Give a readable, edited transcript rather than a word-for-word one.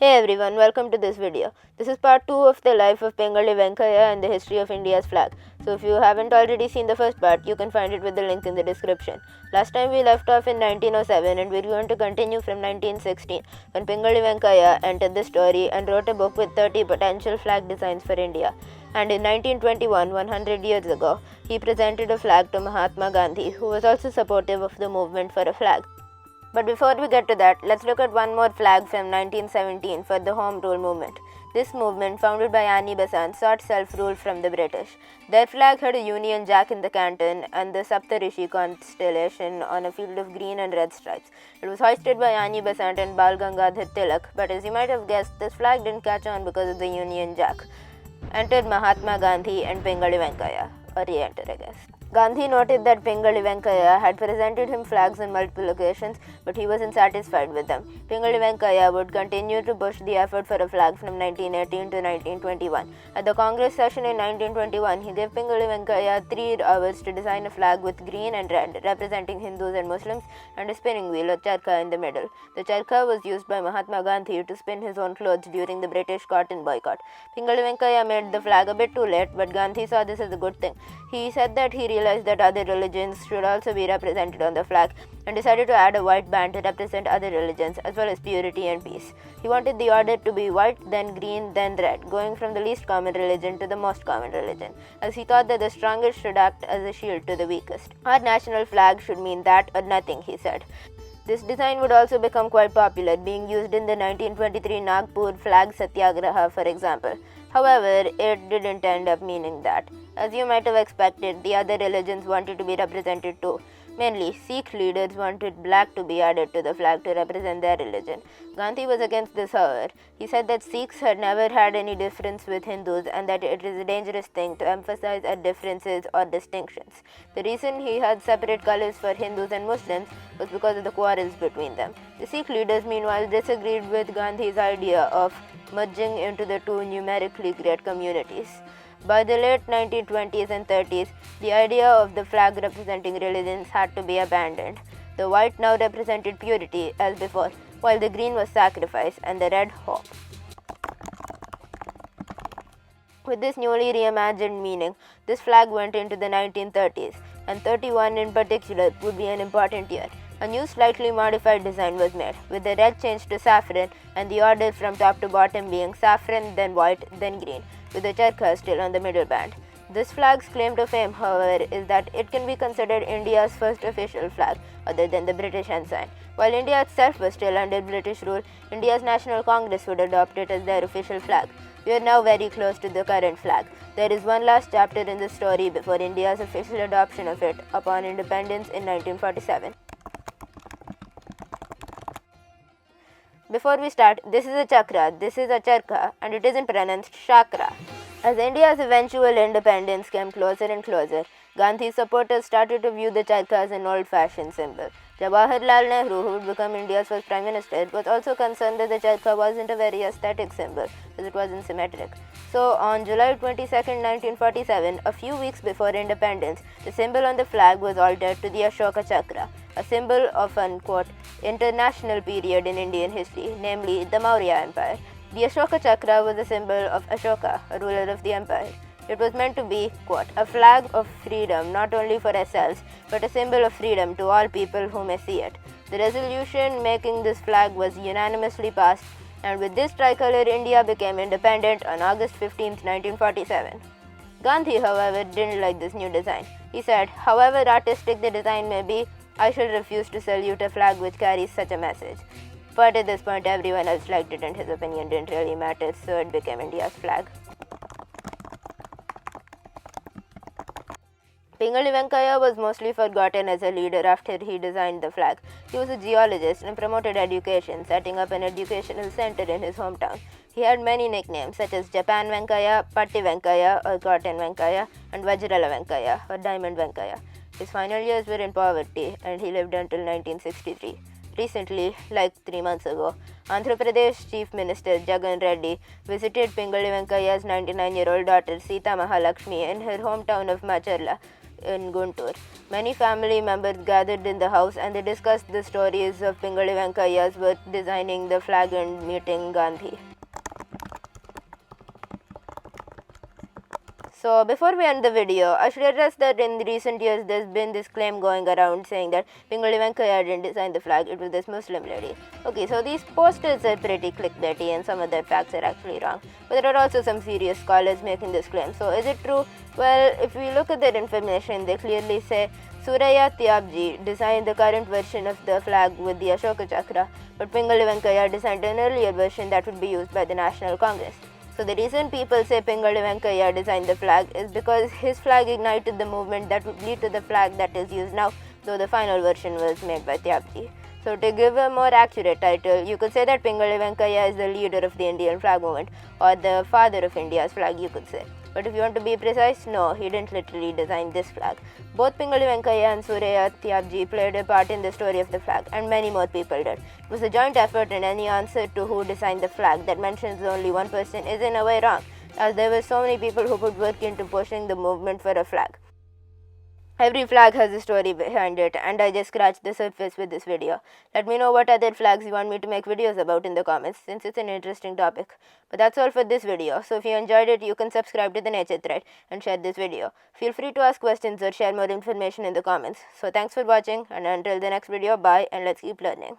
Hey everyone, welcome to this video. This is part 2 of the life of Pingali Venkayya and the history of India's flag. So if you haven't already seen the first part, you can find it with the link in the description. Last time we left off in 1907 and we're going to continue from 1916 when Pingali Venkayya entered the story and wrote a book with 30 potential flag designs for India. And in 1921, 100 years ago, he presented a flag to Mahatma Gandhi, who was also supportive of the movement for a flag. But before we get to that, let's look at one more flag from 1917 for the Home Rule movement. This movement, founded by Annie Besant, sought self-rule from the British. Their flag had a Union Jack in the canton and the Saptarishi constellation on a field of green and red stripes. It was hoisted by Annie Besant and Bal Gangadhar Tilak, but as you might have guessed, this flag didn't catch on because of the Union Jack. Entered Mahatma Gandhi and Pingali Venkayya, or re-enter I guess. Gandhi noted that Pingali Venkayya had presented him flags on multiple occasions, but he wasn't satisfied with them. Pingali Venkayya would continue to push the effort for a flag from 1918 to 1921. At the Congress session in 1921, he gave Pingali Venkayya 3 hours to design a flag with green and red, representing Hindus and Muslims, and a spinning wheel or charkha in the middle. The charkha was used by Mahatma Gandhi to spin his own clothes during the British cotton boycott. Pingali Venkayya made the flag a bit too late, but Gandhi saw this as a good thing. He said that he realized that other religions should also be represented on the flag and decided to add a white band to represent other religions as well as purity and peace. He wanted the order to be white, then green, then red, going from the least common religion to the most common religion, as he thought that the strongest should act as a shield to the weakest. Our national flag should mean that or nothing, he said. This design would also become quite popular, being used in the 1923 Nagpur flag satyagraha, for example. However, it didn't end up meaning that. As you might have expected, the other religions wanted to be represented too. Mainly, Sikh leaders wanted black to be added to the flag to represent their religion. Gandhi was against this, however. He said that Sikhs had never had any difference with Hindus and that it is a dangerous thing to emphasize our differences or distinctions. The reason he had separate colors for Hindus and Muslims was because of the quarrels between them. The Sikh leaders, meanwhile, disagreed with Gandhi's idea of merging into the two numerically great communities. By the late 1920s and 30s, the idea of the flag representing religions had to be abandoned. The white now represented purity, as before, while the green was sacrifice and the red hope. With this newly reimagined meaning, this flag went into the 1930s, and 31 in particular would be an important year. A new slightly modified design was made, with the red changed to saffron and the order from top to bottom being saffron, then white, then green, with the charkha still on the middle band. This flag's claim to fame, however, is that it can be considered India's first official flag, other than the British ensign. While India itself was still under British rule, India's National Congress would adopt it as their official flag. We are now very close to the current flag. There is one last chapter in the story before India's official adoption of it upon independence in 1947. Before we start, this is a chakra, this is a charkha, and it isn't pronounced chakra. As India's eventual independence came closer and closer, Gandhi's supporters started to view the charkha as an old-fashioned symbol. Jawaharlal Nehru, who would become India's first Prime Minister, was also concerned that the charkha wasn't a very aesthetic symbol, as it wasn't symmetric. So, on July 22, 1947, a few weeks before independence, the symbol on the flag was altered to the Ashoka Chakra, a symbol of an, quote, international period in Indian history, namely the Maurya Empire. The Ashoka Chakra was a symbol of Ashoka, a ruler of the empire. It was meant to be, quote, a flag of freedom not only for ourselves, but a symbol of freedom to all people who may see it. The resolution making this flag was unanimously passed, and with this tricolour, India became independent on August 15, 1947. Gandhi, however, didn't like this new design. He said, however artistic the design may be, I shall refuse to salute a flag which carries such a message. But at this point, everyone else liked it and his opinion didn't really matter, so it became India's flag. Pingali Venkayya was mostly forgotten as a leader after he designed the flag. He was a geologist and promoted education, setting up an educational center in his hometown. He had many nicknames such as Japan Venkayya, Patti Venkayya or Cotton Venkayya, and Vajrala Venkayya or Diamond Venkayya. His final years were in poverty and he lived until 1963. Recently, like 3 months ago, Andhra Pradesh Chief Minister Jagan Reddy visited Pingali Venkayya's 99-year-old daughter Sita Mahalakshmi in her hometown of Macharla. in Guntur. Many family members gathered in the house and they discussed the stories of Pingali Venkayya's work designing the flag and meeting Gandhi. So before we end the video, I should address that in recent years there's been this claim going around saying that Pingali Venkayya didn't design the flag, it was this Muslim lady. Okay, so these posters are pretty clickbaity and some of their facts are actually wrong. But there are also some serious scholars making this claim. So is it true? Well, if we look at their information, they clearly say Suraya Tyabji designed the current version of the flag with the Ashoka Chakra, but Pingali Venkayya designed an earlier version that would be used by the National Congress. So the reason people say Pingali Venkayya designed the flag is because his flag ignited the movement that would lead to the flag that is used now, though the final version was made by Tyabji. So to give a more accurate title, you could say that Pingali Venkayya is the leader of the Indian flag movement, or the father of India's flag, you could say. But if you want to be precise, no, he didn't literally design this flag. Both Pingali Venkayya and Surya Tyabji played a part in the story of the flag, and many more people did. It was a joint effort, and any answer to who designed the flag that mentions only one person is in a way wrong, as there were so many people who put work into pushing the movement for a flag. Every flag has a story behind it, and I just scratched the surface with this video. Let me know what other flags you want me to make videos about in the comments, since it's an interesting topic. But that's all for this video, so if you enjoyed it, you can subscribe to the Nature Thread and share this video. Feel free to ask questions or share more information in the comments. So thanks for watching, and until the next video, bye, and let's keep learning.